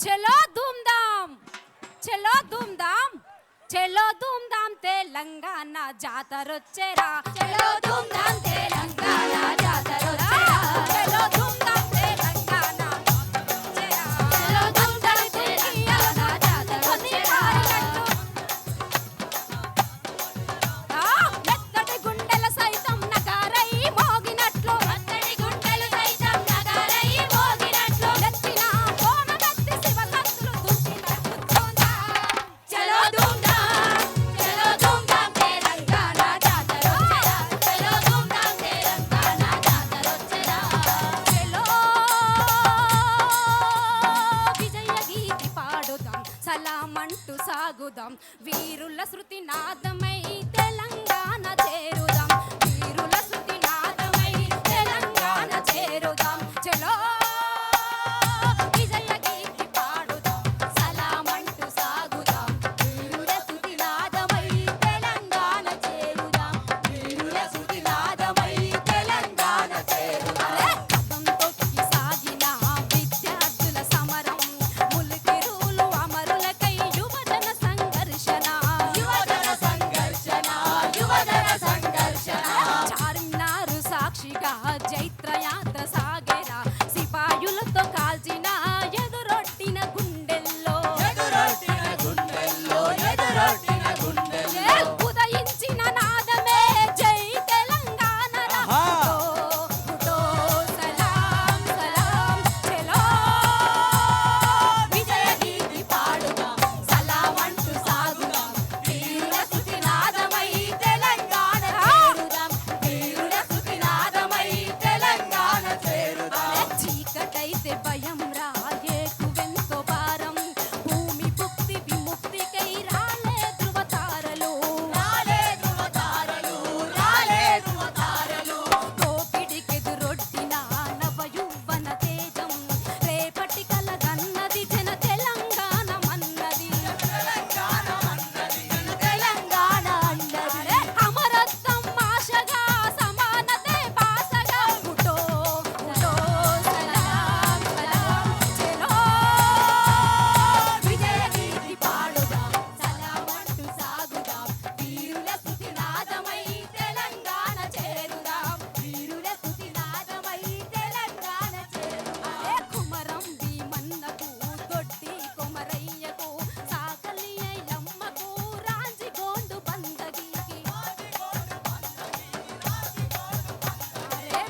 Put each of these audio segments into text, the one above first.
చలో ధూమ్ధామ్ చలో ధూమ్ధామ్ చలో ధూమ్ధామ్ తెలంగాణ జాతరొచ్చెరా చలో ధూమ్ధామ్ తెలంగాణ జాతరొచ్చెరా చలో ధూమ్ధామ్ తెలంగాణ జాతరొచ్చెరా చలో ధూమ్ధామ్ తెలంగాణ జాతరొచ్చెరా మెత్తటి గుండెల సైతం నగారై మోగినట్లు మెత్తటి గుండెలు సైతం నగారై మోగినట్లు నెత్తిన కోనగత్తి శివసత్తులు దుంచినట్లు చలో ధూమ్ధామ్ తెలంగాణ జాతరొచ్చెరా చలో ధూమ్ధామ్ తెలంగాణ జాతరొచ్చెరా చలో విజయ గీతి పాడుదాం సలామంటూ సాగుదాం వీరుల శృతి నాదమై తెలంగాణ చేరుదాం వీరుల శృతి నాదమై తెలంగాణ చేరుదాం చలో విజయ గీతి పాడుదాం సలామంటూ సాగుదాం వీరుల శృతి నాదమై తెలంగాణ చేరుదాం వీరుల శృతి నాదమై తెలంగాణ చేరుదాం కథం తొక్కి సాగిన విద్యార్థుల సమరం ములికిరులు అమరులకై యువజన సంఘర్షణ చార్మినారు సాక్షిగా జైత్రయాత్ర సాగేరా సిపాయులతో కాల్చిన ఎదురొట్టిన గుండెల్లో ఉదయించిన నాదమే జై తెలంగాణ సలాం సలాం చలో విజయ గీతి పాడుదాం సలామంటూ సాగుదాం వీరుల శృతి నాదమై తెలంగాణ చేరుదాం వీరుల శృతి నాదమై తెలంగాణ చేరుదాం చీకటైతే భయం రాయేకువెంతో భారం భూమి భుక్తి విముక్తికై రాలే ధృవతారలు దోపిడికెదురొడ్డిన నవయువన తేజం రేపటి కలగన్నది జన తెలంగాణ మన్నది తెలంగాణ అన్నది అమరత్వం ఆశగా సమానతే భాషగా ఫుటో సలాం సలాం చలో విజయ గీతి పాడుదాం సలామంటూ సాగుదాం వీరుల స్తుతి నాదమై తెలంగాణ చేరుదాం వీరుల స్తుతి నాదమై తెలంగాణ చేరుదాం కుమరం భీమన్నకు దొడ్డి కొమరయ్యకు సాకలి ఐలమ్మకు రాంజిగోండు బందగికి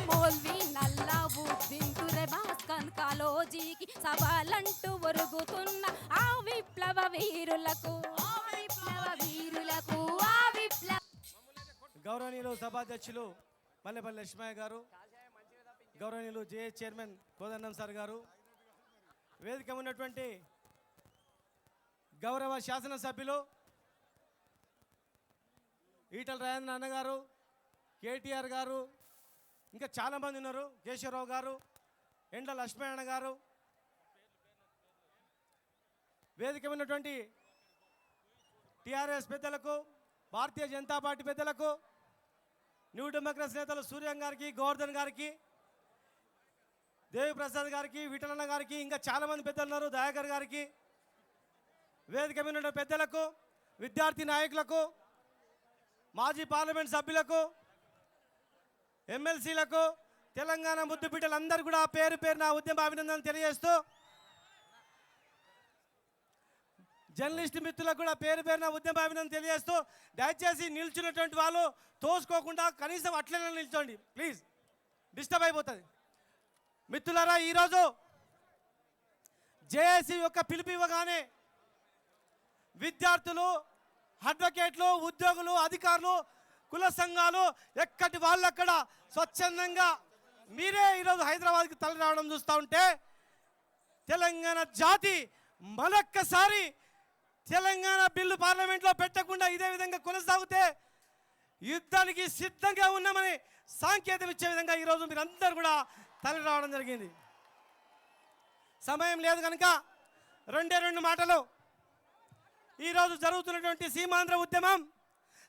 మౌల్వి నల్లావుద్దీన్ తురే భాస్కర్ కాలోజీకి సవాలంటూ ఒరుగుతున్న ఆ విప్లవ వీరులకు గౌరవనీయులు సభాధ్యక్షులు మల్లెపల్లి లక్ష్మయ్య గారు, గౌరవనీయులు జే చైర్మన్ కోదండం సార్ గారు, వేదిక ఉన్నటువంటి గౌరవ శాసనసభ్యులు ఈటల రాజేంద్ర అన్న గారు, కేటీఆర్ గారు, ఇంకా చాలామంది ఉన్నారు, కేశవరావు గారు, ఎండ లక్ష్మయ్య గారు, వేదిక ఉన్నటువంటి టీఆర్ఎస్ పెద్దలకు, భారతీయ జనతా పార్టీ పెద్దలకు, న్యూ డెమోక్రసీ నేతలు సూర్యం గారికి, గోవర్ధన్ గారికి, దేవిప్రసాద్ గారికి, విఠలన్న గారికి, ఇంకా చాలామంది పెద్దలు ఉన్నారు, దయాకర్ గారికి, వేదిక మీద ఉన్న పెద్దలకు, విద్యార్థి నాయకులకు, మాజీ పార్లమెంట్ సభ్యులకు, ఎమ్మెల్సీలకు, తెలంగాణ ముద్దు బిడ్డలందరూ కూడా పేరు పేరున ఉద్యమ అభినందనలు తెలియజేస్తూ, జర్నలిస్ట్ మిత్రులకు కూడా పేరు పేరున ఉద్యమ అభినందన తెలియజేస్తూ, దయచేసి నిల్చున్నటువంటి వాళ్ళు తోసుకోకుండా కనీసం అట్లనే నిల్చోండి ప్లీజ్, డిస్టర్బ్ అయిపోతుంది. మిత్రులారా, ఈరోజు జేఏసీ యొక్క పిలుపు ఇవ్వగానే విద్యార్థులు, అడ్వకేట్లు, ఉద్యోగులు, అధికారులు, కుల సంఘాలు ఎక్కడి వాళ్ళక్కడ స్వచ్ఛందంగా మీరే ఈరోజు హైదరాబాద్కి తరలి రావడం చూస్తూ ఉంటే తెలంగాణ జాతి మరొక్కసారి తెలంగాణ బిల్లు పార్లమెంట్లో పెట్టకుండా ఇదే విధంగా కొనసాగితే యుద్ధానికి సిద్ధంగా ఉన్నామని సాంకేతం ఇచ్చే విధంగా ఈరోజు మీరందరూ కూడా తరలి రావడం జరిగింది. సమయం లేదు కనుక రెండు మాటలు. ఈరోజు జరుగుతున్నటువంటి సీమాంధ్ర ఉద్యమం,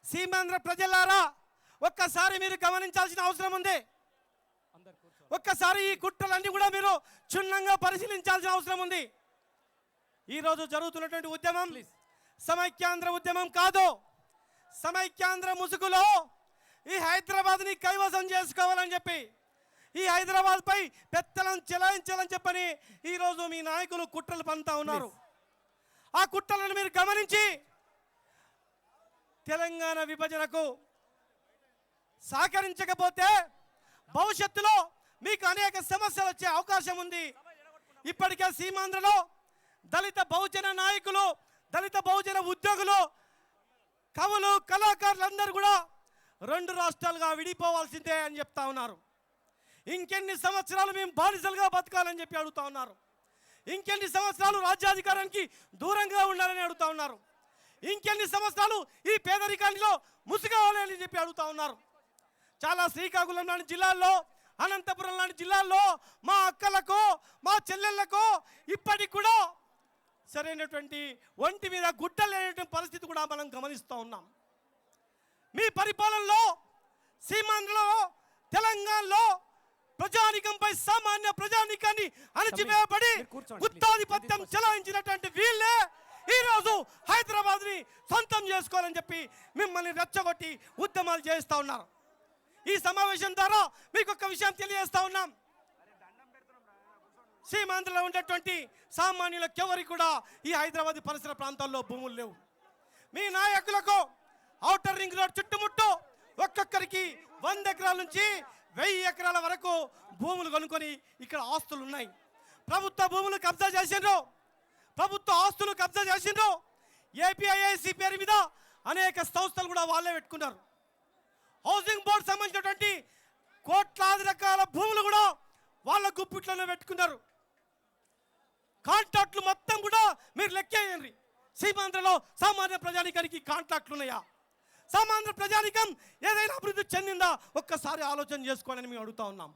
సీమాంధ్ర ప్రజలారా ఒక్కసారి మీరు గమనించాల్సిన అవసరం ఉంది. ఒక్కసారి ఈ కుట్రలన్నీ కూడా మీరు క్షుణ్ణంగా పరిశీలించాల్సిన అవసరం ఉంది. ఈరోజు జరుగుతున్నటువంటి ఉద్యమం సమైక్యాంధ్ర ఉద్యమం కాదు. సమైక్యాంధ్ర ముసుగులో ఈ హైదరాబాద్ని కైవసం చేసుకోవాలని చెప్పి, ఈ హైదరాబాద్ పై పెత్తనం చెలాయించాలని చెప్పని ఈరోజు మీ నాయకులు కుట్రలు పంతా ఉన్నారు. ఆ కుట్రలను మీరు గమనించి తెలంగాణ విభజనకు సహకరించకపోతే భవిష్యత్తులో మీకు అనేక సమస్యలు వచ్చే అవకాశం ఉంది. ఇప్పటికే సీమాంధ్రలో దళిత బహుజన నాయకులు, దళిత బహుజన ఉద్యోగులు, కవులు, కళాకారులందరూ కూడా 2 రాష్ట్రాలుగా విడిపోవాల్సిందే అని చెప్తా ఉన్నారు. ఇంకెన్ని సంవత్సరాలు మేము బానిసలుగా బతకాలని చెప్పి అడుగుతా ఉన్నారు. ఇంకెన్ని సంవత్సరాలు రాజ్యాధికారానికి దూరంగా ఉండాలని అడుగుతా ఉన్నారు. ఇంకెన్ని సంవత్సరాలు ఈ పేదరికానిలో ముసుగవాలని చెప్పి అడుగుతా ఉన్నారు. చాలా శ్రీకాకుళం లాంటి జిల్లాల్లో, అనంతపురం లాంటి జిల్లాల్లో మా అక్కలకు, మా చెల్లెళ్లకు ఇప్పటికి కూడా సరైనటువంటి ఒంటి మీద గుడ్డ లేనటువంటి పరిస్థితి కూడా మనం గమనిస్తూ ఉన్నాం. మీ పరిపాలనలో సీమాంధ్రలో, తెలంగాణలో ప్రజానికంపై సామాన్య ప్రజానికాన్ని అణచివేయబడి గుత్తాధిపత్యం చెలాయించినటువంటి వీళ్ళే ఈరోజు హైదరాబాద్ ని సొంతం చేసుకోవాలని చెప్పి మిమ్మల్ని రెచ్చగొట్టి ఉద్యమాలు చేస్తూ ఉన్నారు. ఈ సమావేశం ద్వారా మీకు ఒక విషయం తెలియజేస్తా ఉన్నాం. సీమాంధ్రలో ఉన్నటువంటి సామాన్యులకు ఎవరికి కూడా ఈ హైదరాబాద్ పరిసర ప్రాంతాల్లో భూములు లేవు. మీ నాయకులకు ఔటర్ రింగ్ రోడ్ చుట్టుముట్టు ఒక్కొక్కరికి 100 ఎకరాల నుంచి 1000 ఎకరాల వరకు భూములు కొనుక్కొని ఇక్కడ ఆస్తులు ఉన్నాయి. ప్రభుత్వ భూములు కబ్జా చేసిండ్రు, ప్రభుత్వ ఆస్తులు కబ్జా చేసిండ్రు. ఏపీఐఐసి పేరు మీద అనేక సంస్థలు కూడా వాళ్ళే పెట్టుకున్నారు. హౌసింగ్ బోర్డు సంబంధించినటువంటి కోట్లాది రకాల భూములు కూడా వాళ్ళ గుప్పిట్లోనే పెట్టుకున్నారు. కాంట్రాక్టులు మొత్తం కూడా మీరు లెక్కేయండి. సీమాంధ్రలో సామాన్య ప్రజానికానికి కాంట్రాక్టులు ఉన్నాయా? సామాన్య ప్రజానికం ఏదైనా అభివృద్ధి చెందిందా? ఒక్కసారి ఆలోచన చేసుకోవాలని మేము అడుగుతా ఉన్నాం.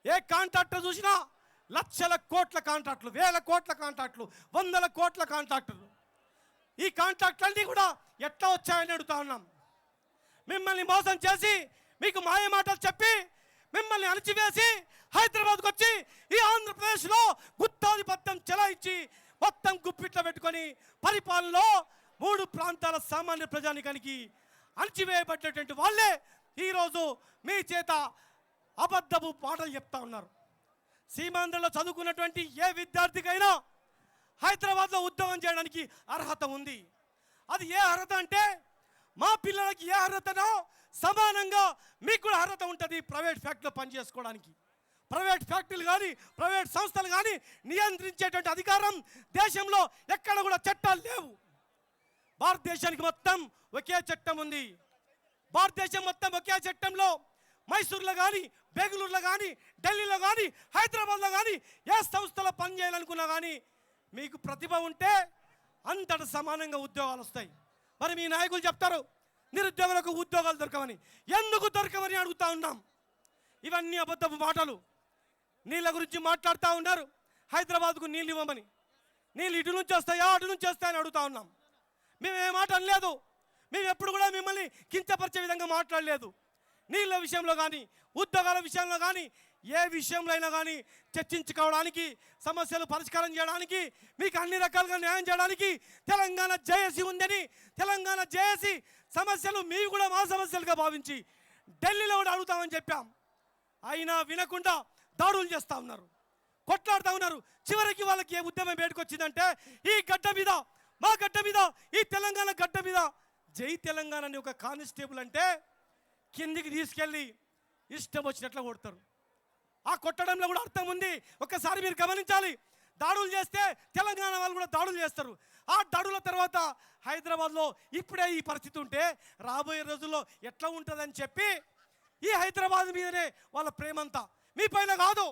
ఏ కాంట్రాక్టర్ చూసినా లక్షల కోట్ల కాంట్రాక్టులు, వేల కోట్ల కాంట్రాక్టులు, 100 కోట్ల కాంట్రాక్టులు. ఈ కాంట్రాక్టులన్నీ కూడా ఎట్లా వచ్చాయని అడుగుతా ఉన్నాం. మిమ్మల్ని మోసం చేసి, మీకు మాయ మాటలు చెప్పి, మిమ్మల్ని అణచివేసి హైదరాబాద్కు వచ్చి ఈ ఆంధ్రప్రదేశ్లో గుత్తాధిపత్యం చెలాయించి మొత్తం గుప్పిట్లో పెట్టుకొని పరిపాలనలో 3 ప్రాంతాల సామాన్య ప్రజానికానికి అణచివేయబడ్డటువంటి వాళ్ళే ఈరోజు మీ చేత అబద్ధపు మాటలు చెప్తా ఉన్నారు. సీమాంధ్రలో చదువుకున్నటువంటి ఏ విద్యార్థికైనా హైదరాబాద్లో ఉద్యోగం చేయడానికి అర్హత ఉంది. అది ఏ అర్హత అంటే, మా పిల్లలకి ఏ అర్హతనో సమానంగా మీకు కూడా అర్హత ఉంటుంది ప్రైవేట్ ఫ్యాక్టరీలో పనిచేసుకోవడానికి. ప్రైవేట్ ఫ్యాక్టరీలు కానీ, ప్రైవేట్ సంస్థలు కానీ నియంత్రించేటువంటి అధికారం దేశంలో ఎక్కడ కూడా చట్టాలు లేవు. భారతదేశానికి మొత్తం ఒకే చట్టం ఉంది. భారతదేశం మొత్తం ఒకే చట్టంలో మైసూర్లో కానీ, బెంగళూరులో కానీ, ఢిల్లీలో కానీ, హైదరాబాద్లో కానీ ఏ సంస్థలో పనిచేయాలనుకున్నా కానీ మీకు ప్రతిభ ఉంటే అంతట సమానంగా ఉద్యోగాలు వస్తాయి. మరి మీ నాయకులు చెప్తారు నిరుద్యోగులకు ఉద్యోగాలు దొరకవని. ఎందుకు దొరకవని అడుగుతా ఉన్నాం. ఇవన్నీ అబద్ధపు మాటలు. నీళ్ళ గురించి మాట్లాడుతూ ఉన్నారు. హైదరాబాద్కు నీళ్ళు ఇవ్వమని. నీళ్ళు ఇటు నుంచి వస్తాయా, అటు నుంచి వస్తాయని అడుగుతా ఉన్నాం. మేము ఏ మాట అనలేదు. మేము ఎప్పుడు కూడా మిమ్మల్ని కించపరిచే విధంగా మాట్లాడలేదు. నీళ్ళ విషయంలో కానీ, ఉద్యోగాల విషయంలో కానీ, ఏ విషయంలో అయినా కానీ చర్చించుకోవడానికి, సమస్యలు పరిష్కారం చేయడానికి, మీకు అన్ని రకాలుగా న్యాయం చేయడానికి తెలంగాణ జేఏసీ ఉందని, తెలంగాణ జేఏసీ సమస్యలు మీరు కూడా మా సమస్యలుగా భావించి ఢిల్లీలో కూడా అడుగుతామని చెప్పాం. అయినా వినకుండా దాడులు చేస్తూ ఉన్నారు, కొట్లాడుతూ ఉన్నారు. చివరికి వాళ్ళకి ఏ ఉద్యమం బయటకొచ్చిందంటే ఈ గడ్డ మీద, మా గడ్డ మీద, ఈ తెలంగాణ గడ్డ మీద జై తెలంగాణ అని ఒక కానిస్టేబుల్ అంటే కిందికి తీసుకెళ్ళి ఇష్టం వచ్చినట్లు కొడతారు. ఆ కొట్టడంలో కూడా అర్థం ఉంది. ఒక్కసారి మీరు గమనించాలి. దాడులు చేస్తే తెలంగాణ వాళ్ళు కూడా దాడులు చేస్తారు. ఆ దాడుల తర్వాత హైదరాబాద్లో ఇప్పుడే ఈ పరిస్థితి ఉంటే రాబోయే రోజుల్లో ఎట్లా ఉంటుందని చెప్పి ఈ హైదరాబాద్ మీదనే వాళ్ళ ప్రేమంతా. మీ పైన కాదు,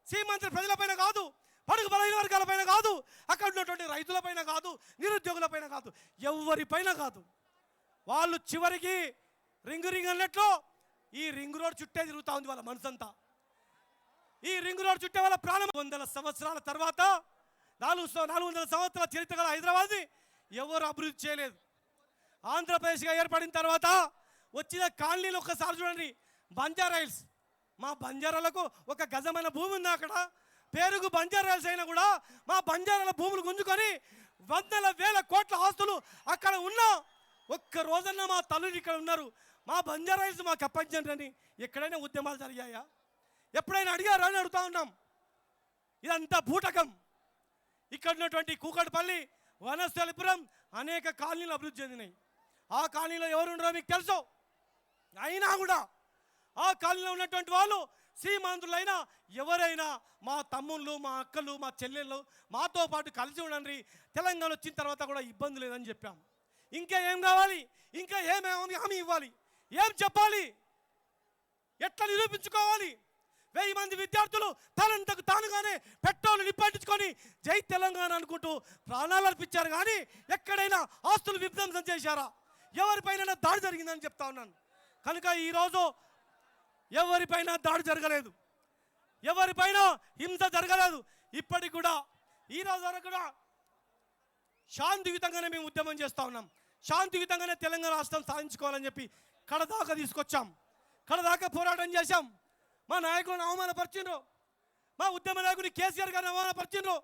సీమాంధ్ర ప్రజలపైన కాదు, బడుగు బలహీన వర్గాల పైన కాదు, అక్కడ ఉన్నటువంటి రైతులపైన కాదు, నిరుద్యోగులపైన కాదు, ఎవరిపైన కాదు. వాళ్ళు చివరికి రింగు రింగ్ అన్నట్లు ఈ రింగ్ రోడ్ చుట్టే తిరుగుతూ ఉంది వాళ్ళ మనసంతా. ఈ రింగ్ రోడ్ చుట్టే వాళ్ళ ప్రాణం. 100 సంవత్సరాల తర్వాత 400 సంవత్సరాల చరిత్ర గల హైదరాబాద్ని ఎవరు అభివృద్ధి చేయలేదు. ఆంధ్రప్రదేశ్గా ఏర్పడిన తర్వాత వచ్చిన కాలనీలు ఒక్కసారి చూడండి. బంజారా హిల్స్, మా బంజారాలకు ఒక గజమైన భూమి ఉందా? అక్కడ పేరుకు బంజారాల్స్ అయినా కూడా మా బంజారాల భూములు గుంజుకొని వందల వేల కోట్ల ఆస్తులు అక్కడ ఉన్నా ఒక్క రోజన్నా మా తల్లులు ఇక్కడ ఉన్నారు, మా బంజారాల్స్ మాకు అప్పగించండి అని ఎక్కడైనా ఉద్యమాలు జరిగాయా? ఎప్పుడైనా అడిగారా అని అడుగుతా ఉన్నాం. ఇదంతా బూటకం. ఇక్కడ ఉన్నటువంటి కూకట్పల్లి, వనస్థలిపురం అనేక కాలనీలు అభివృద్ధి చెందినాయి. ఆ కాలనీలో ఎవరు ఉండరో మీకు తెలుసు. అయినా కూడా ఆ కాలనీలో ఉన్నటువంటి వాళ్ళు సీమాంధ్రులైనా ఎవరైనా మా తమ్ముళ్ళు, మా అక్కలు, మా చెల్లెళ్ళు మాతో పాటు కలిసి ఉండండి, తెలంగాణ వచ్చిన తర్వాత కూడా ఇబ్బంది లేదని చెప్పాం. ఇంకా ఏం కావాలి? ఇంకా ఏమేమి హామీ ఇవ్వాలి? ఏం చెప్పాలి? ఎట్లా నిరూపించుకోవాలి? 1000 మంది విద్యార్థులు తనంతకు తానుగానే పెట్రోల్ నిప్పంటించుకొని జై తెలంగాణ అనుకుంటూ ప్రాణాలు అర్పించారు, కానీ ఎక్కడైనా ఆస్తులు విధ్వంసం చేశారా? ఎవరిపైన దాడి జరిగిందని చెప్తా ఉన్నాను. కనుక ఈరోజు ఎవరిపైన దాడి జరగలేదు, ఎవరిపైన హింస జరగలేదు. ఇప్పటికి కూడా ఈ రోజు వరకు కూడా శాంతియుతంగానే మేము ఉద్యమం చేస్తూ ఉన్నాం. శాంతియుతంగానే తెలంగాణ రాష్ట్రం సాధించుకోవాలని చెప్పి కడదాకా తీసుకొచ్చాం, కడదాకా పోరాటం చేశాం. మా నాయకులను అవమానపరిచిండ్రు, మా ఉద్యమ నాయకుడి కేసీఆర్ గారిని అవమానపరిచిండ్రు,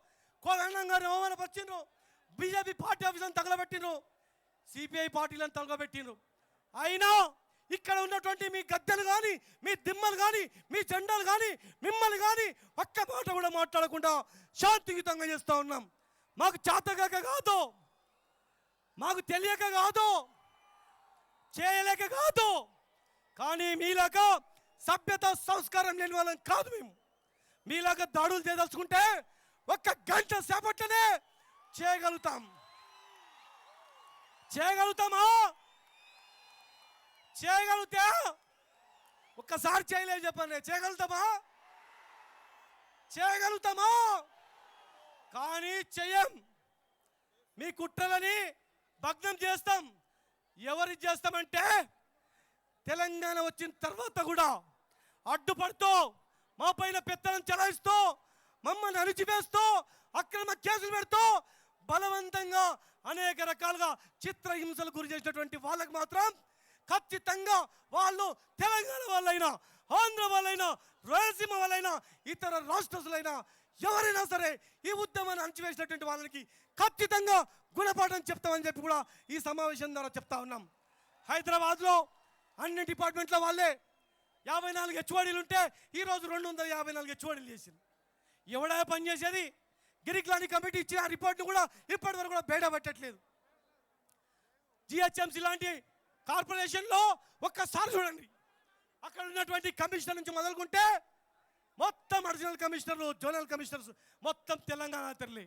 కోదండం గారిని అవమానపరిచిండ్రు, బీజేపీ పార్టీ ఆఫీసులను తగలబెట్టిండ్రు, సిపిఐ పార్టీలను తగలబెట్టిండ్రు. అయినా ఇక్కడ ఉన్నటువంటి మీ గద్దెలు కానీ, మీ దిమ్మలు కానీ, మీ జెండాలు కానీ, మిమ్మల్ని కానీ ఒక్క మాట కూడా మాట్లాడకుండా శాంతియుతంగా చేస్తూ ఉన్నాం. మాకు చేతగాక కాదు, మాకు తెలియక కాదు, చేయలేక కాదు, కానీ మీలాగా సభ్యత సంస్కారం లేని వాళ్ళం కాదు. మేము మీలాగా దాడులు చేయదలుచుకుంటే 1 గంట సేపట్లోనే చేయగలుగుతామా? చేయగలిగితే ఒక్కసారి చేయలేదు చెప్పండి. చేయగలుగుతామా? కానీ చెయ్యం. మీ కుట్రలని భగ్నం చేస్తాం. ఎవరికి చేస్తామంటే తెలంగాణ వచ్చిన తర్వాత కూడా అడ్డుపడుతూ మా పైన పెత్తనం చెలాయిస్తూ మమ్మల్ని అణిచివేస్తూ అక్రమ కేసులు పెడుతూ బలవంతంగా అనేక రకాలుగా చిత్రహింసలు గురి చేసినటువంటి వాళ్ళకు మాత్రం ఖచ్చితంగా వాళ్ళు తెలంగాణ వాళ్ళైనా, ఆంధ్ర వాళ్ళైనా, రాయలసీమ వాళ్ళైనా, ఇతర రాష్ట్రాలైనా ఎవరైనా సరే ఈ ఉద్యమాన్ని అణచివేసినటువంటి వాళ్ళకి ఖచ్చితంగా గుణపాఠం చెప్తామని చెప్పి కూడా ఈ సమావేశం ద్వారా చెప్తా ఉన్నాం. హైదరాబాద్లో అన్ని డిపార్ట్మెంట్ల వాళ్ళే 54 హెచ్ఓడీలు ఉంటే ఈరోజు 254 హెచ్ఓడీలు చేసింది. ఎవడా పని చేసేది? గిరిక్లాని కమిటీ ఇచ్చిన రిపోర్ట్ను కూడా ఇప్పటి వరకు కూడా బయట పెట్టట్లేదు. జిహెచ్ఎంసీ లాంటి కార్పొరేషన్లో ఒక్కసారి చూడండి, అక్కడ ఉన్నటువంటి కమిషనర్ నుంచి మొదలుకుంటే మొత్తం అడిషనల్ కమిషనర్లు, జోనల్ కమిషనర్స్ మొత్తం తెలంగాణ తరలి.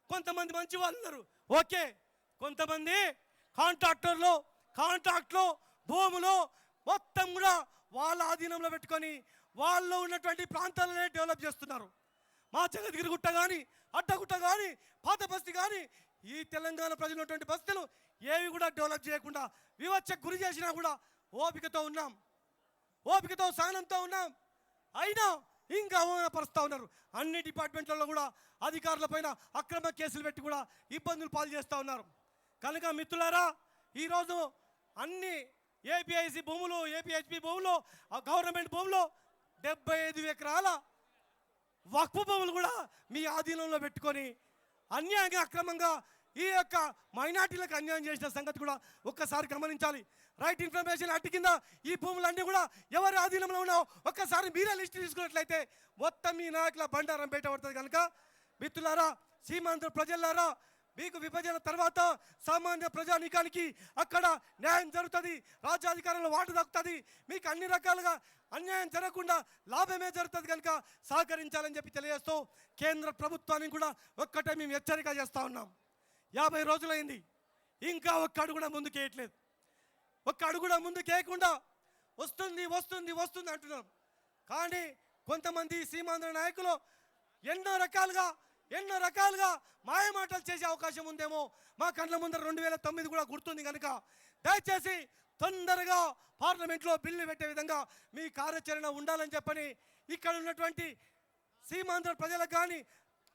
కొంతమంది మంచి వాళ్ళు ఉన్నారు, ఓకే. కొంతమంది కాంట్రాక్ట్లు భూములు మొత్తం కూడా వాళ్ళ ఆధీనంలో పెట్టుకొని వాళ్ళు ఉన్నటువంటి ప్రాంతాలనే డెవలప్ చేస్తున్నారు. మా జగద్గిరిగుట్ట కానీ, అడ్డగుట్ట కానీ, పాత బస్తీ కానీ, ఈ తెలంగాణ ప్రజలు ఉన్నటువంటి బస్తీలు ఏవి కూడా డెవలప్ చేయకుండా వివక్షకు గురి చేసినా కూడా ఓపికతో ఉన్నాం, ఓపికతో సహనంతో ఉన్నాం. అయినా ఇంకా అవమానపరుస్తూ ఉన్నారు. అన్ని డిపార్ట్మెంట్లలో కూడా అధికారులపైన అక్రమ కేసులు పెట్టి కూడా ఇబ్బందులు పాలు చేస్తూ ఉన్నారు. కనుక మిత్రులారా, ఈరోజు అన్ని ఏపీఐసి భూములు, ఏపీహెచ్పి భూములు, గవర్నమెంట్ భూములు 75 ఎకరాల వక్ఫ్ భూములు కూడా మీ ఆధీనంలో పెట్టుకొని అన్యాయంగా, అక్రమంగా ఈ యొక్క మైనార్టీలకు అన్యాయం చేసిన సంగతి కూడా ఒక్కసారి గమనించాలి. రైట్ ఇన్ఫర్మేషన్ యాక్ట్ కింద ఈ భూములన్నీ కూడా ఎవరి ఆధీనంలో ఉన్నాయో ఒక్కసారి మీరే లిస్ట్ తీసుకున్నట్లయితే మొత్తం మీ నాయకుల బండారం బయటపడుతుంది. కనుక మిత్రులారా, సీమాంధ్ర ప్రజలారా, మీకు విభజన తర్వాత సామాన్య ప్రజానీకానికి అక్కడ న్యాయం జరుగుతుంది, రాజ్యాధికారంలో వాటు దక్కుతుంది, మీకు అన్ని రకాలుగా అన్యాయం జరగకుండా లాభమే జరుగుతుంది. కనుక సహకరించాలని చెప్పి తెలియజేస్తూ కేంద్ర ప్రభుత్వానికి కూడా ఒక్కటే మేము హెచ్చరిక చేస్తూ ఉన్నాం. 50 రోజులైంది, ఇంకా ఒక్క అడుగు కూడా ముందుకు వేయట్లేదు. ఒక్క అడుగు కూడా ముందుకు వేయకుండా వస్తుంది వస్తుంది వస్తుంది అంటున్నాం. కానీ కొంతమంది సీమాంధ్ర నాయకులు ఎన్నో రకాలుగా మాయమాటలు చేసే అవకాశం ఉందేమో మా కళ్ళ ముందర 2009 కూడా గుర్తుంది. కనుక దయచేసి తొందరగా పార్లమెంట్లో బిల్లు పెట్టే విధంగా మీ కార్యాచరణ ఉండాలని చెప్పని ఇక్కడ ఉన్నటువంటి సీమాంధ్ర ప్రజలకు కానీ,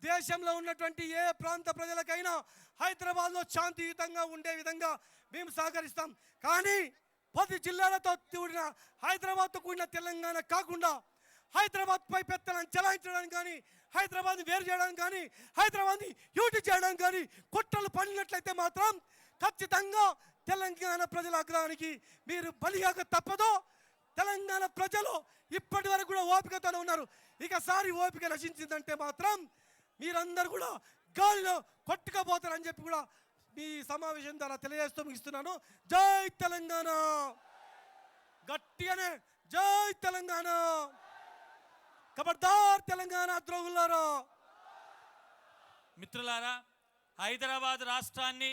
దేశంలో ఉన్నటువంటి ఏ ప్రాంత ప్రజలకైనా హైదరాబాద్లో శాంతియుతంగా ఉండే విధంగా మేము సహకరిస్తాం. కానీ 10 జిల్లాలతో కూడిన హైదరాబాద్తో కూడిన తెలంగాణ కాకుండా హైదరాబాద్ పై పెత్తనం చెలాయించడానికి కానీ, హైదరాబాద్ని వేరు చేయడానికి కానీ హైదరాబాద్ని యూటి చేయడానికి కానీ కుట్రలు పడినట్లయితే మాత్రం ఖచ్చితంగా తెలంగాణ ప్రజల ఆగ్రహానికి మీరు బలిగాక తప్పదు. తెలంగాణ ప్రజలు ఇప్పటి వరకు కూడా ఓపికతోనే ఉన్నారు. ఇకసారి ఓపిక నశించిందంటే మాత్రం మీరందరూ కూడా గాలిలో కొట్టుకపోతారని చెప్పి కూడా మీ సమావేశం ద్వారా తెలియజేస్తూ ముగిస్తున్నాను. జై తెలంగాణ, గట్టిగానే జై తెలంగాణ. ఖబర్దార్ తెలంగాణ ద్రోహులారా. మిత్రులారా, హైదరాబాద్ రాష్ట్రాన్ని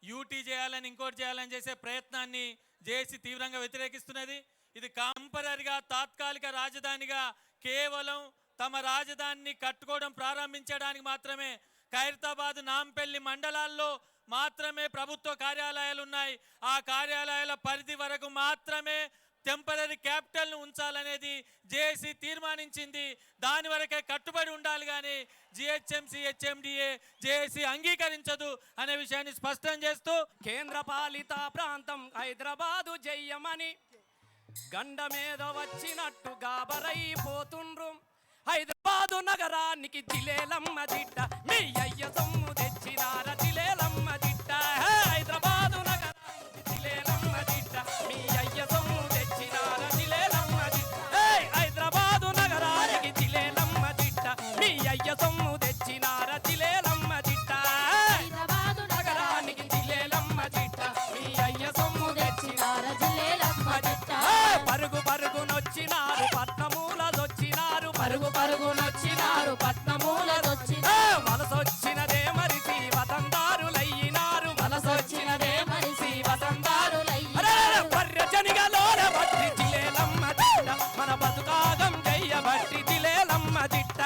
యూటీ చేయాలని ఇంకోటి చేయాలని చేసే ప్రయత్నాన్ని జేఏసీ తీవ్రంగా వ్యతిరేకిస్తున్నది. ఇది కంపరరిగా తాత్కాలిక రాజధానిగా కేవలం తమ రాజధానిని కట్టుకోవడం ప్రారంభించడానికి మాత్రమే ఖైరతాబాద్, నాంపల్లి మండలాల్లో మాత్రమే ప్రభుత్వ కార్యాలయాలు ఉన్నాయి. ఆ కార్యాలయాల పరిధి వరకు మాత్రమే టెంపరీ క్యాపిటల్ను ఉంచాలనేది జేఏసీ తీర్మానించింది. దాని వరకే కట్టుబడి ఉండాలి, కానీ జిహెచ్ఎంసీ, హెచ్ఎండిఏ, జేఏసీ అంగీకరించదు అనే విషయాన్ని స్పష్టం చేస్తూ కేంద్ర పాలిత ప్రాంతం హైదరాబాదు జయ్యమని గండ మీద వచ్చినట్టు గాబరైపోతుండ్రు. హైదరాబాదు నగరానికి జిలేలమ్మ దిట్ట, మీ అయ్య సొమ్ము తెచ్చినార జిలేలమ్మ దిట్ట. హైదరాబాదు నగరానికి జిలేలమ్మ దిట్ట, మీ అయ్య సొమ్ము తెచ్చినార జిలేలమ్మ దిట్ట. హైదరాబాదు నగరానికి జిలేలమ్మ దిట్ట, మీ అయ్య సొమ్ము తెచ్చినార జిలేలమ్మ దిట్ట. హైదరాబాదు నగరానికి జిలేలమ్మ దిట్ట, మీ అయ్య సొమ్ము తెచ్చినార జిలేలమ్మ దిట్ట. పరుగు పరుగునొచ్చినారు పట్నమూలదొచ్చినారు, పరుగు పరుగునొచ్చినారు పట్నమూలదొచ్చినారు. మనసొచ్చినదే మరిసి వతందారులయ్యినారు, మనసొచ్చినదే మరిసి వతందారులయ్యినారు. పర్యజనిగలోన బట్టి జిలేలమ్మ దిట్ట, మన బతుకాగం చెయ్యబట్టి జిలేలమ్మ దిట్ట.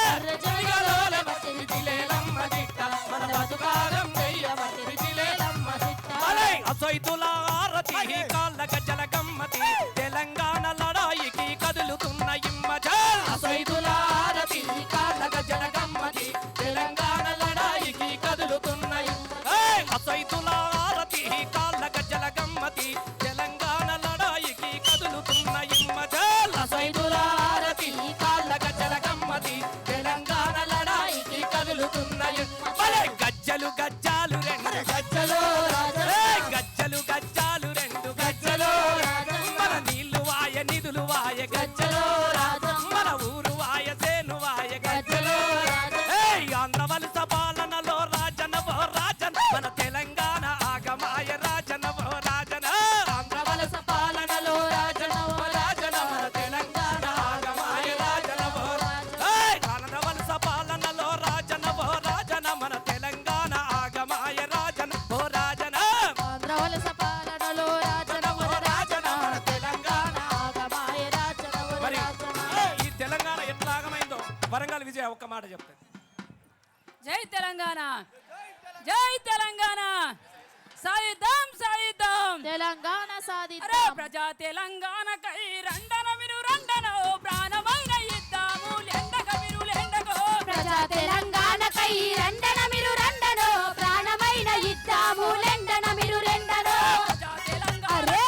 పర్యజనిగలోన బట్టి జిలేలమ్మ దిట్ట, మన బతుకాగం చెయ్యబట్టి జిలేలమ్మ దిట్ట. అసైతుల ఆరతి కాళ్ళ గజ్జల గమ్మతి, తెలంగాణ లడాయికి కదులుతున్న ఇమ్మజల్. అసైతుల ఆరతి కాళ్ళ గజ్జల గమ్మతి, తెలంగాణ లడాయికి కదులుతున్న అసైతుల ఆరతి కాళ్ళ గజ్జల గమ్మతి, తెలంగాణ లడాయికి కదులుతున్న ఇమ్మజల్. అసైతుల ఆరతి కాళ్ళ గజ్జల గమ్మతి, తెలంగాణ లడాయికి కదులుతున్న గజ్జలు గజ్జాలు రెండు గజ్జలు, గజ్జలు గజ్జాలు రెండు గజ్జలు. మన నీళ్లు వాయ నిధులు వాయ గజ్జలు, మన ఊరు వాయ సేను వాయ గజ్జలు. ఆంధ్ర వలస పాలనలో రాజనవో రాజన, మన తెలంగాణ ఆగమాయ రాజనవో రాజన. ఆంధ్ర వలస పాలనలో రాజనవో రాజన, మన తెలంగాణ ఆగమాయ రాజనవో రాజన. ఆంధ్ర వలస పాలనలో రాజనవో రాజన, మన తెలంగాణ ఆగమాయ రాజన ఓ రాజన. ఆంధ్ర వలస పాలనలో రాజనవో రాజన, మన తెలంగాణ ఆగమాయ రాజనవో రాజన. ఈ తెలంగాణ ఎట్లా ఆగమైందో వరంగల్ విజయ ఒక్క మాట చెప్తాను. జై తెలంగాణ, జై తెలంగాణ, సాయిదాం సాయిదాం తెలంగాణ అరే సాధిద్దాం. ప్రజా తెలంగాణకై రండన మీరు రండనో, ప్రాణమైన ఇద్దాము లెండగ మీరు లెండగో. ప్రజా తెలంగాణకై రండన మీరు రండనో, ప్రాణమైన ఇద్దాము లెండన మీరు రెండనో. ప్రజా తెలంగాణ అరే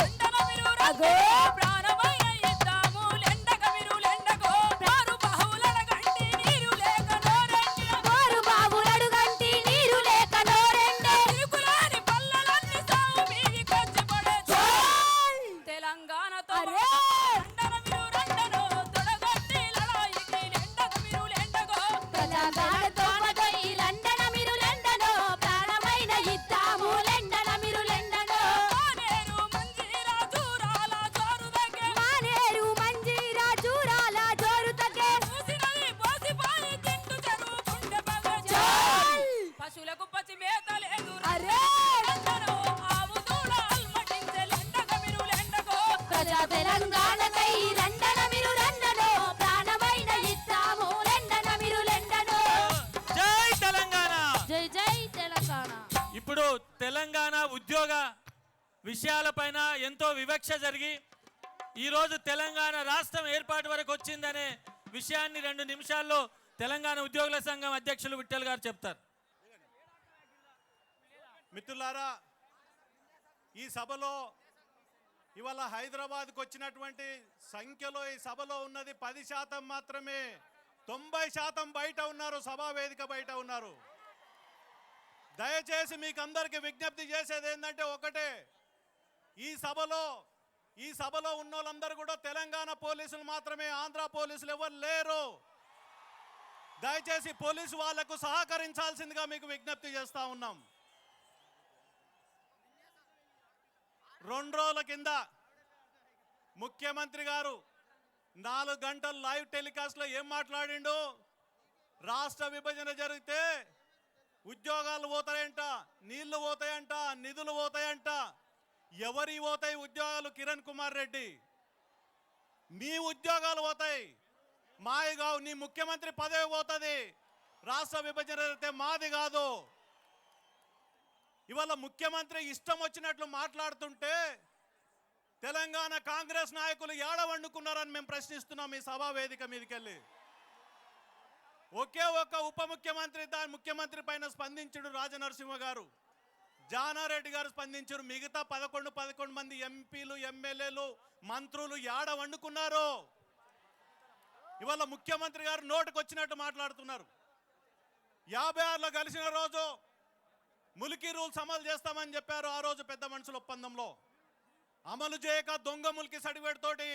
రండన మీరు రండనో, ప్రాణమైన ఇద్దాము లెండగ మీరు లెండగో. వారు బాహువులన గంటి నీరు లేక నోరెండిన, కోరు బావులడు గంటి నీరు లేక నోరెండే. తిరుగులాని పల్లెలన్నీ సాగు మీదికొచ్చి పడే. తెలంగాణతో అరే రండన మీరు రండనో, తొడగొట్టి లడాయికి లెండగ మీరు లెండగో. ప్రజాగణతో మొదై లండన మీరు లండనో, ప్రాణమైన ఇద్దాము లెండన మీరు లెండనో. మానేరు మంజీరా జూరాల జోరుదగే, మానేరు మంజీరా జూరాల జోరుతకే. చూసినది పోసిపాయి తింటు చెరువు గుండె పగ. పశువులకు పచ్చి మేత లేదు అరే రండనో, ఆవు దూడ అల్మటించే లెండగ మీరు లెండగో. ప్రజా తెలంగాణకై రండన మీరు రండనో, ప్రాణమైన ఇద్దాము లెండన మీరు లెండనో. జై తెలంగాణ. జై జై తెలంగాణ. ఇప్పుడు తెలంగాణ ఉద్యోగ విషయాలపైన ఎంతో వివక్ష జరిగి ఈరోజు తెలంగాణ రాష్ట్రం ఏర్పాటు వరకు వచ్చిందనే విషయాన్ని 2 నిమిషాల్లో తెలంగాణ ఉద్యోగుల సంఘం అధ్యక్షులు విఠల్ గారు చెప్తారు. మిత్రులారా, ఈ సభలో ఇవాళ హైదరాబాద్కు వచ్చినటువంటి సంఖ్యలో ఈ సభలో ఉన్నది 10% మాత్రమే. 90% బయట ఉన్నారు, సభా వేదిక బయట ఉన్నారు. దయచేసి మీకు అందరికీ విజ్ఞప్తి చేసేది ఏంటంటే ఒకటే, ఈ సభలో ఉన్న వాళ్ళందరూ కూడా తెలంగాణ పోలీసులు మాత్రమే, ఆంధ్ర పోలీసులు ఎవరు లేరు. దయచేసి పోలీసు వాళ్లకు సహకరించాల్సిందిగా మీకు విజ్ఞప్తి చేస్తా ఉన్నాం. 2 రోజుల కింద ముఖ్యమంత్రి గారు 4 గంటలు లైవ్ టెలికాస్ట్లో ఏం మాట్లాడిండు? రాష్ట్ర విభజన జరిగితే ఉద్యోగాలు పోతాయంట, నీళ్లు పోతాయంట, నిధులు పోతాయంట. ఎవరి పోతాయి ఉద్యోగాలు? కిరణ్ కుమార్ రెడ్డి, మీ ఉద్యోగాలు పోతాయి, మావి కావు. నీ ముఖ్యమంత్రి పదవి పోతుంది. రాష్ట్ర విభజన జరిగితే మాది కాదు. ఇవాళ ముఖ్యమంత్రి ఇష్టం వచ్చినట్లు మాట్లాడుతుంటే తెలంగాణ కాంగ్రెస్ నాయకులు ఏడవండుకున్నారని మేము ప్రశ్నిస్తున్నాం ఈ సభా వేదిక మీదకెళ్ళి. ఒకే ఒక ఉప ముఖ్యమంత్రి దాని ముఖ్యమంత్రి పైన స్పందించుడు రాజనరసింహ గారు, జానారెడ్డి గారు స్పందించారు. మిగతా 11 మంది ఎంపీలు, ఎమ్మెల్యేలు, మంత్రులు ఏడ వండుకున్నారు. ఇవాళ ముఖ్యమంత్రి గారు నోటుకు వచ్చినట్టు మాట్లాడుతున్నారు. 56లో కలిసిన రోజు ములికి రూల్స్ అమలు చేస్తామని చెప్పారు. ఆ రోజు పెద్ద మనుషుల ఒప్పందంలో అమలు చేయక దొంగ ములికి సర్టిఫికేట్ తోటి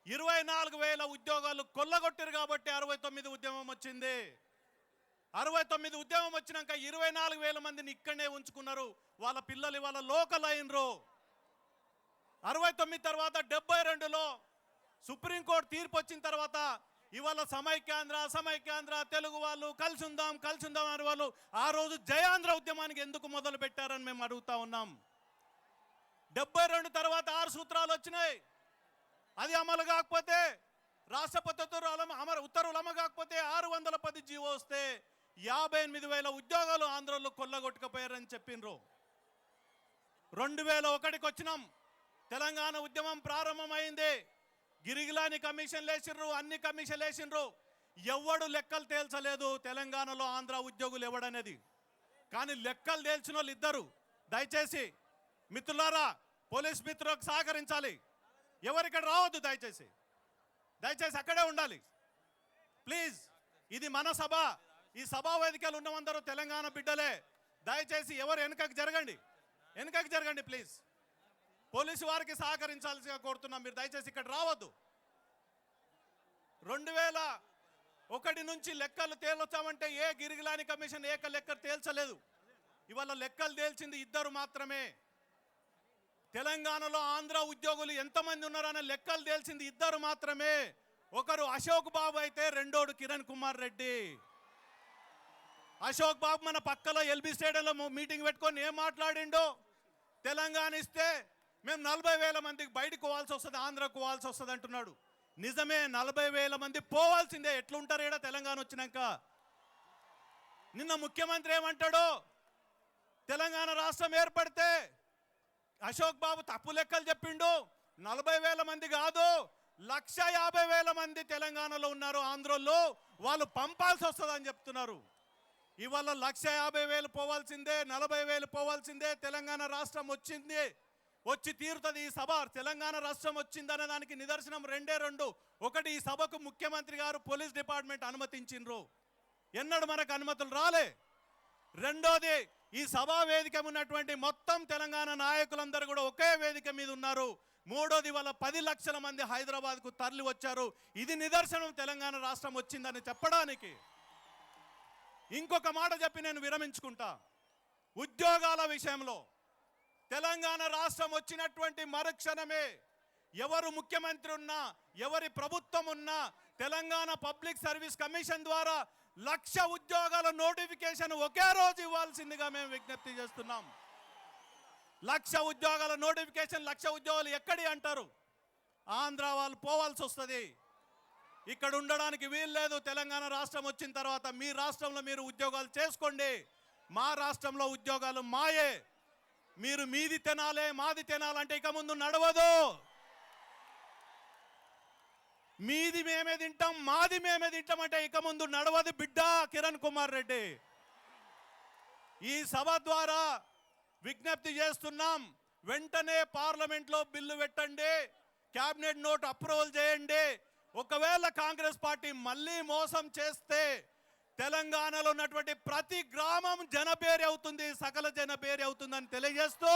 24,000 ఉద్యోగాలు కొల్లగొట్టారు కాబట్టి 69 ఉద్యమం వచ్చింది. 69 ఉద్యమం వచ్చినాక 24,000 మందిని ఇక్కడనే ఉంచుకున్నారు. వాళ్ళ పిల్లలు వాళ్ళ లోకల్ అయినరు. 69 తర్వాత 72లో సుప్రీంకోర్టు తీర్పు వచ్చిన తర్వాత ఇవాళ సమైక్యాంధ్ర, అసమైక్యాంధ్ర, తెలుగు వాళ్ళు కలిసి ఉందాం అని వాళ్ళు ఆ రోజు జయాంధ్ర ఉద్యమానికి ఎందుకు మొదలు పెట్టారని మేము అడుగుతా ఉన్నాం. 72 తర్వాత 6 సూత్రాలు వచ్చినాయి. అది అమలు కాకపోతే, రాష్ట్రపతి ఉత్తర్వులు అమలు కాకపోతే 610 జీవో వస్తే 58,000 ఉద్యోగాలు ఆంధ్రలో కొల్లగొట్టుకుపోయారని చెప్పిండ్రు. 2001కి వచ్చినాం. తెలంగాణ ఉద్యమం ప్రారంభమైంది. గిరిగిలాని కమిషన్ లేచిండ్రు, అన్ని కమిషన్లు వేసిండ్రు. ఎవడు లెక్కలు తేల్చలేదు తెలంగాణలో ఆంధ్ర ఉద్యోగులు ఎవడనేది. కానీ లెక్కలు తేల్చిన వాళ్ళు ఇద్దరు. దయచేసి మిత్రులారా, పోలీస్ మిత్రులకు సహకరించాలి. ఎవరిక్కడ రావద్దు, దయచేసి అక్కడే ఉండాలి ప్లీజ్. ఇది మన సభ. ఈ సభా వేదికలు ఉన్నవందరూ తెలంగాణ బిడ్డలే. దయచేసి ఎవరు వెనుకకి జరగండి ప్లీజ్. పోలీసు వారికి సహకరించాల్సిగా కోరుతున్నాం. మీరు దయచేసి ఇక్కడ రావద్దు. 2001 నుంచి లెక్కలు తేల్చామంటే ఏ గిరిగిలాని కమిషన్ లెక్క తేల్చలేదు. ఇవాళ లెక్కలు తేల్చింది ఇద్దరు మాత్రమే. తెలంగాణలో ఆంధ్ర ఉద్యోగులు ఎంతమంది ఉన్నారనే లెక్కలు తేల్చింది ఇద్దరు మాత్రమే. ఒకరు అశోక్ బాబు అయితే రెండోడు కిరణ్ కుమార్ రెడ్డి. అశోక్ బాబు మన పక్కలో ఎల్బీ స్టేడియంలో మీటింగ్ పెట్టుకొని ఏం మాట్లాడిండో, తెలంగాణ ఇస్తే మేము 40,000 మందికి బయటకు పోవాల్సి వస్తుంది, ఆంధ్రకు పోవాల్సి వస్తుంది అంటున్నాడు. నిజమే, 40,000 మంది పోవాల్సిందే. ఎట్లుంటారు ఈడ తెలంగాణ వచ్చినాక? నిన్న ముఖ్యమంత్రి ఏమంటాడో, తెలంగాణ రాష్ట్రం ఏర్పడితే అశోక్ బాబు తప్పు లెక్కలు చెప్పిండు. 40,000 మంది కాదు, 150,000 మంది తెలంగాణలో ఉన్నారు. ఆంధ్రలో వాళ్ళు పంపాల్సి వస్తుందని చెప్తున్నారు. ఇవాళ 150,000 పోవాల్సిందే, 40,000 పోవాల్సిందే. తెలంగాణ రాష్ట్రం వచ్చి తీరుతుంది. ఈ సభ తెలంగాణ రాష్ట్రం వచ్చిందనే దానికి నిదర్శనం రెండే రెండు. ఒకటి, ఈ సభకు ముఖ్యమంత్రి గారు, పోలీస్ డిపార్ట్మెంట్ అనుమతించిండ్రు. ఎన్నడూ మనకు అనుమతులు రాలే. రెండోది, ఈ సభా వేదిక ఉన్నటువంటి మొత్తం తెలంగాణ నాయకులందరూ కూడా ఒకే వేదిక మీద ఉన్నారు. మూడోది, వాళ్ళ 10 లక్షల మంది హైదరాబాద్కు తరలి వచ్చారు. ఇది నిదర్శనం తెలంగాణ రాష్ట్రం వచ్చిందని చెప్పడానికి. ఇంకొక మాట చెప్పి నేను విరమించుకుంటా. ఉద్యోగాల విషయంలో తెలంగాణ రాష్ట్రం వచ్చినటువంటి మరుక్షణమే ఎవరు ముఖ్యమంత్రి ఉన్నా, ఎవరి ప్రభుత్వం ఉన్నా, తెలంగాణ పబ్లిక్ సర్వీస్ కమిషన్ ద్వారా 1,00,000 ఉద్యోగాల నోటిఫికేషన్ ఒకే రోజు ఇవ్వాల్సిందిగా మేము విజ్ఞప్తి చేస్తున్నాం. 1,00,000 ఉద్యోగాల నోటిఫికేషన్, 1,00,000 ఉద్యోగాలు ఎక్కడి అంటారు? ఆంధ్ర వాళ్ళు పోవాల్సి వస్తుంది. ఇక్కడ ఉండడానికి వీలు లేదు. తెలంగాణ రాష్ట్రం వచ్చిన తర్వాత మీ రాష్ట్రంలో మీరు ఉద్యోగాలు చేసుకోండి. మా రాష్ట్రంలో ఉద్యోగాలు మాయే. మీరు మీది తినాలే, మాది తినాలంటే ఇక ముందు నడవదు. మీది మేమే తింటాం, మాది మేమే తింటాం అంటే ఇక ముందు నడవదు బిడ్డ కిరణ్ కుమార్ రెడ్డి. ఈ సభ ద్వారా విజ్ఞప్తి చేస్తున్నాం, వెంటనే పార్లమెంట్లో బిల్లు పెట్టండి, క్యాబినెట్ నోట్ అప్రూవల్ చేయండి. ఒకవేళ కాంగ్రెస్ పార్టీ మళ్ళీ మోసం చేస్తే తెలంగాణలో ఉన్నటువంటి ప్రతి గ్రామం జనబేరి అవుతుంది, సకల జనబేరి అవుతుందని తెలియజేస్తూ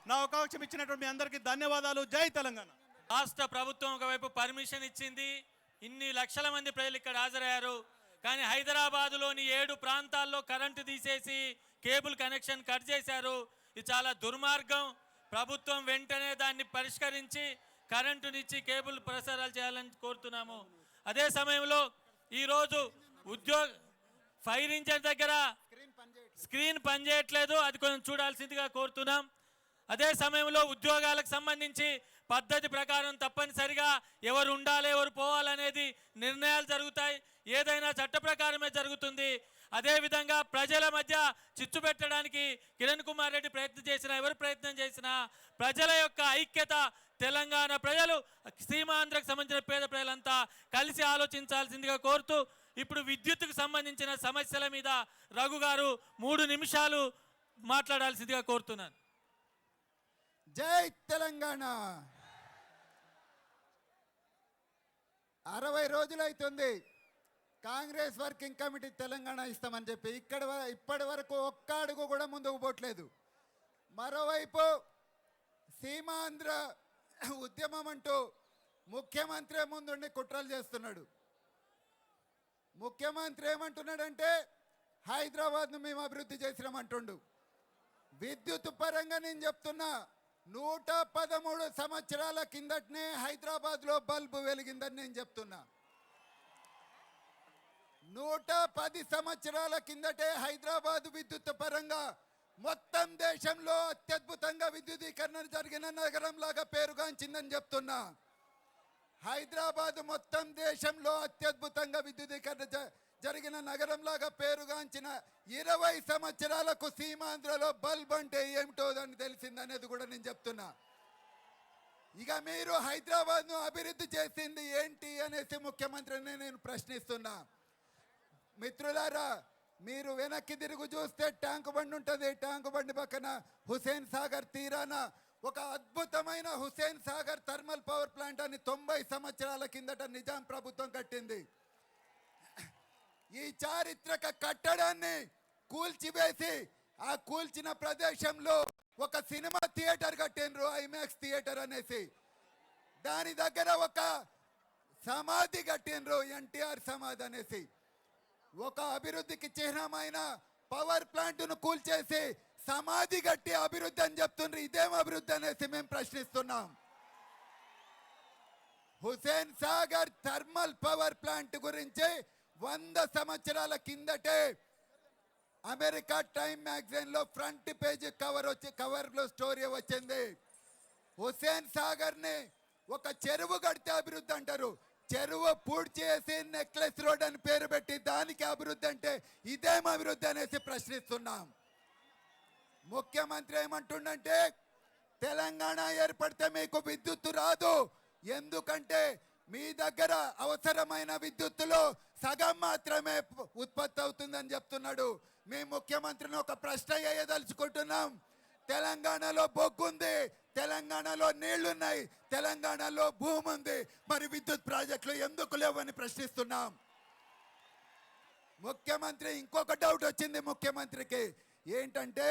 నా అవకాశం ఇచ్చినటువంటి మీ అందరికీ ధన్యవాదాలు. జై తెలంగాణ. రాష్ట్ర ప్రభుత్వం ఒకవైపు పర్మిషన్ ఇచ్చింది, ఇన్ని లక్షల మంది ప్రజలు ఇక్కడ హాజరయ్యారు. కానీ హైదరాబాదులోని 7 ప్రాంతాల్లో కరెంటు తీసేసి కేబుల్ కనెక్షన్ కట్ చేశారు. ఇది చాలా దుర్మార్గం. ప్రభుత్వం వెంటనే దాన్ని పరిష్కరించి కరెంటునిచ్చి కేబుల్ ప్రసారాలు చేయాలని కోరుతున్నాము. అదే సమయంలో ఈరోజు ఫైర్ ఇంజిన్ దగ్గర స్క్రీన్ పనిచేయట్లేదు, అది కొంచెం చూడాల్సిందిగా కోరుతున్నాం. అదే సమయంలో ఉద్యోగాలకు సంబంధించి పద్ధతి ప్రకారం తప్పనిసరిగా ఎవరు ఉండాలి ఎవరు పోవాలనేది నిర్ణయాలు జరుగుతాయి, ఏదైనా చట్ట ప్రకారమే జరుగుతుంది. అదేవిధంగా ప్రజల మధ్య చిచ్చు పెట్టడానికి కిరణ్ కుమార్ రెడ్డి ప్రయత్నం చేసినా ఎవరు ప్రయత్నం చేసినా ప్రజల యొక్క ఐక్యత, తెలంగాణ ప్రజలు సీమాంధ్రకు సంబంధించిన పేద ప్రజలంతా కలిసి ఆలోచించాల్సిందిగా కోరుతూ ఇప్పుడు విద్యుత్తుకు సంబంధించిన సమస్యల మీద రఘు గారు 3 నిమిషాలు మాట్లాడాల్సిందిగా కోరుతున్నాను. జై తెలంగాణ. 60 రోజులైతుంది కాంగ్రెస్ వర్కింగ్ కమిటీ తెలంగాణ ఇస్తామని చెప్పి ఇప్పటి వరకు ఒక్క అడుగు కూడా ముందుకు పోవట్లేదు. మరోవైపు సీమాంధ్ర ఉద్యమం అంటూ ముఖ్యమంత్రి ముందుండి కుట్రలు చేస్తున్నాడు. ముఖ్యమంత్రి ఏమంటున్నాడంటే హైదరాబాద్ను మేము అభివృద్ధి చేసినామంటుండు. విద్యుత్ పరంగా నేను చెప్తున్నా 113 సంవత్సరాల కిందటనే హైదరాబాద్లో బల్బు వెలిగిందని నేను చెప్తున్నా. 110 సంవత్సరాల కిందటే హైదరాబాద్ విద్యుత్ పరంగా మొత్తం దేశంలో అత్యద్భుతంగా విద్యుదీకరణ జరిగిన నగరంలాగా పేరుగాంచిందని చెప్తున్నా. హైదరాబాద్ మొత్తం దేశంలో అత్యద్భుతంగా విద్యుదీకరణ జరిగిన నగరంలాగా పేరుగాంచిన 20 సంవత్సరాలకు సీమాంధ్రలో బల్బ్ అంటే ఏమిటో అని తెలిసిందనేది కూడా నేను చెప్తున్నా. ఇక మీరు హైదరాబాద్ను అభివృద్ధి చేసింది ఏంటి అనేసి ముఖ్యమంత్రిని నేను ప్రశ్నిస్తున్నా. మిత్రులారా, మీరు వెనక్కి తిరుగు చూస్తే ట్యాంకు బండి ఉంటుంది. ట్యాంకు బండి పక్కన హుసేన్ సాగర్ తీరాన ఒక అద్భుతమైన Hussain Sagar thermal power plant అని 90 సంవత్సరాల కిందట నిజాం ప్రభుత్వం కట్టింది. ఈ చారిత్రక కట్టడాన్ని కూల్చివేసి ఆ కూల్చిన ప్రదేశంలో ఒక సినిమా థియేటర్ కట్టిండ్రు, ఐమాక్స్ థియేటర్ అనేసి. దాని దగ్గర ఒక సమాధి కట్టిండ్రు, ఎన్టీఆర్ సమాధి అనేసి. ఒక అభివృద్ధికి చిహ్నమైన పవర్ ప్లాంట్ను కూల్చేసి సమాధి కట్టి అభివృద్ధి అని చెప్తుండ్రు. ఇదేం అభివృద్ధి అనేసి మేము ప్రశ్నిస్తున్నాం. Hussain Sagar thermal power plant గురించి 100 సంవత్సరాల కిందటే అమెరికా టైమ్ మ్యాగజైన్ లో ఫ్రంట్ పేజ్ కవర్లో స్టోరీ వచ్చింది. హుసేన్ సాగర్ ని ఒక చెరువు కడితే అభివృద్ధి అంటారు. చెరువు పూర్తి చేసి నెక్లెస్ రోడ్ అని పేరు పెట్టి దానికి అభివృద్ధి అంటే ఇదేం అభివృద్ధి అనేసి ప్రశ్నిస్తున్నాం. ముఖ్యమంత్రి ఏమంటుండంటే తెలంగాణ ఏర్పడితే మీకు విద్యుత్తు రాదు, ఎందుకంటే మీ దగ్గర అవసరమైన విద్యుత్తులో సగం మాత్రమే ఉత్పత్తి అవుతుందని చెప్తున్నాడు. మీ ముఖ్యమంత్రిని ఒక ప్రశ్న వేయదలుచుకుంటున్నాం. తెలంగాణలో బొగ్గు ఉంది, తెలంగాణలో నీళ్లున్నాయి, తెలంగాణలో భూమి ఉంది, మరి విద్యుత్ ప్రాజెక్టులు ఎందుకు లేవని ప్రశ్నిస్తున్నాం. ముఖ్యమంత్రి ఇంకొక డౌట్ వచ్చింది ముఖ్యమంత్రికి. ఏంటంటే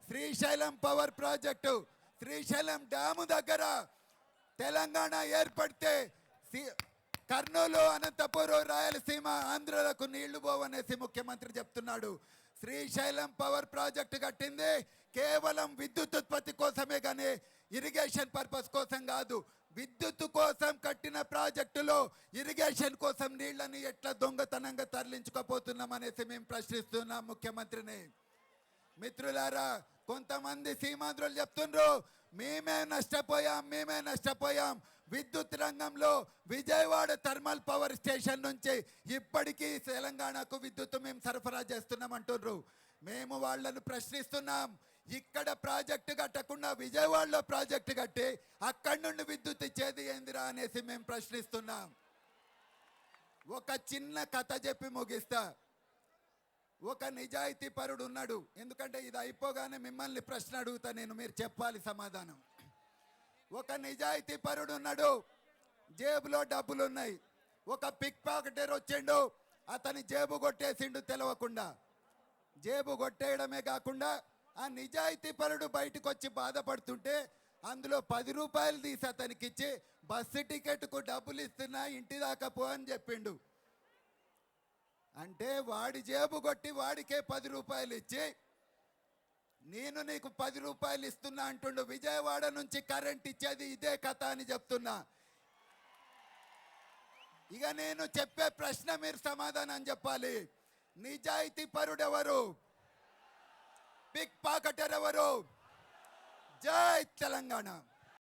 Srisailam power project, Srisailam dam దగ్గర తెలంగాణ ఏర్పడితే కర్నూలు, అనంతపురం, రాయలసీమ, ఆంధ్రలకు నీళ్లు పోవనేసి ముఖ్యమంత్రి చెప్తున్నాడు. శ్రీశైలం పవర్ ప్రాజెక్టు కట్టింది కేవలం విద్యుత్ ఉత్పత్తి కోసమే కానీ ఇరిగేషన్ పర్పస్ కోసం కాదు. విద్యుత్ కోసం కట్టిన ప్రాజెక్టులో ఇరిగేషన్ కోసం నీళ్లను ఎట్లా దొంగతనంగా తరలించుకోపోతున్నాం అనేసి మేము ప్రశ్నిస్తున్నాం ముఖ్యమంత్రిని. మిత్రులారా, కొంతమంది సీమాంధ్రులు చెప్తుండ్రు మేమే నష్టపోయాం. విద్యుత్ రంగంలో విజయవాడ థర్మల్ పవర్ స్టేషన్ నుంచి ఇప్పటికీ తెలంగాణకు విద్యుత్ మేము సరఫరా చేస్తున్నాం అంటున్నారు. మేము వాళ్ళను ప్రశ్నిస్తున్నాం, ఇక్కడ ప్రాజెక్టు కట్టకుండా విజయవాడలో ప్రాజెక్టు కట్టి అక్కడి నుండి విద్యుత్ ఇచ్చేది ఏందిరా అనేసి మేము ప్రశ్నిస్తున్నాం. ఒక చిన్న కథ చెప్పి ముగిస్తా. ఒక నిజాయితీ పరుడు ఉన్నాడు, ఎందుకంటే ఇది అయిపోగానే మిమ్మల్ని ప్రశ్న అడుగుతా నేను, మీరు చెప్పాలి సమాధానం. ఒక నిజాయితీ పరుడు ఉన్నాడు, జేబులో డబ్బులు ఉన్నాయి, ఒక పిక్ పాకెటర్ వచ్చిండు, అతని జేబు కొట్టేసిండు తెలవకుండా. జేబు కొట్టేయడమే కాకుండా ఆ నిజాయితీ పరుడు బయటకు వచ్చి బాధపడుతుంటే అందులో 10 రూపాయలు తీసి అతనికి ఇచ్చి బస్సు టికెట్కు డబ్బులు ఇస్తున్నా, ఇంటి దాకా పో అని చెప్పిండు. అంటే వాడి జేబు కొట్టి వాడికే 10 రూపాయలు ఇచ్చి నేను నీకు 10 రూపాయలు ఇస్తున్నా అంటుండు. విజయవాడ నుంచి కరెంట్ ఇచ్చేది ఇదే కథ అని చెప్తున్నా. ఇక నేను చెప్పే ప్రశ్న మీరు సమాధానం చెప్పాలి. నిజాయితీ పరుడెవరు? పిక్ పాకెటర్ ఎవరు? జై తెలంగాణ.